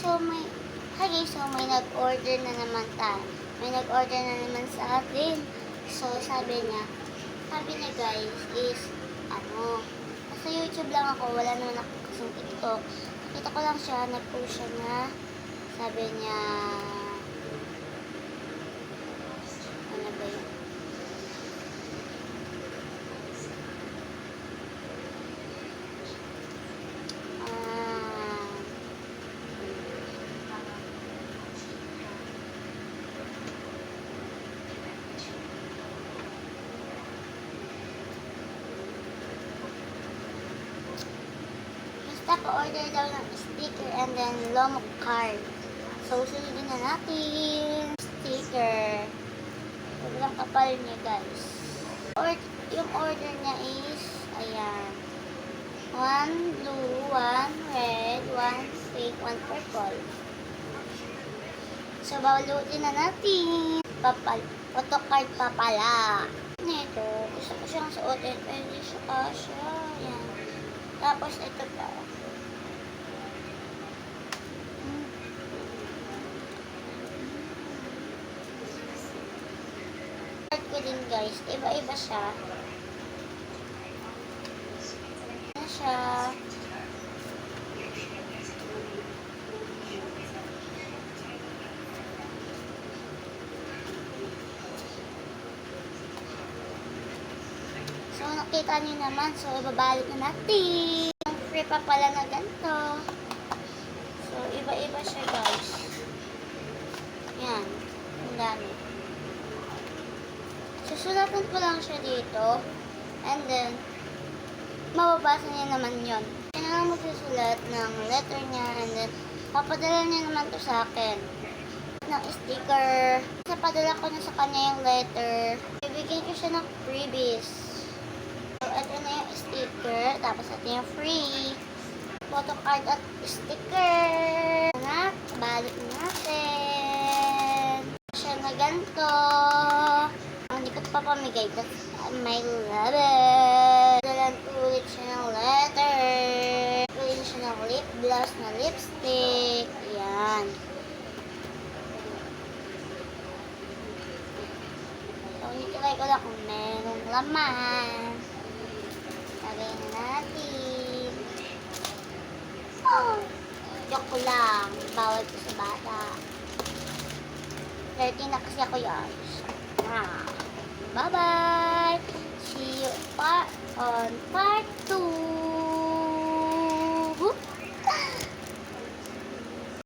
Hi guys, so may nag-order na naman May nag-order na naman sa atin. So, sabi niya guys is, nasa YouTube lang ako, wala naman ako kasing TikTok. Nakita ko lang siya, nag-post siya na, sabi niya, ano ba yun? Pa-order daw ng sticker and then Lomo card. So, sunodin na natin. Sticker. Sobrang kapal niya, guys. Yung order niya is, ayan. 1 blue, 1 red, 1 pink, 1 purple. So, bawalutin na natin. Photo card pa pala. Ito, gusto ko siyang suotin. Pwede siya. Ayan. Tapos, ito pa. Ko din guys, iba-iba siya. Ano siya? So, nakita niyo naman. So, ibabalik na natin. Free pa pala na ganito. So, iba-iba siya guys. Yan. Ang dami. Susulatan ko lang siya dito. And then, mababasa niya naman yon. Siya na lang magsusulat ng letter niya. And then, papadala niya naman to sa akin. Ng sticker. Napadala ko na sa kanya yung letter. Ibigyan ko siya ng freebies. So, ito na yung sticker. Tapos, ito yung free. Photo card at sticker. Balik natin. Siya na ganito. Hindi ko papamigay kasi may letter. Dalan ulit siya ng letter. Ulit siya ng lip gloss na lipstick. Ayan. So, nitry ko lang kung merong laman. Lagay na natin. Oh! Joke ko lang. Bawal ko sa bata. 13 na kasi ako yun. Bye-bye! See you on part 2!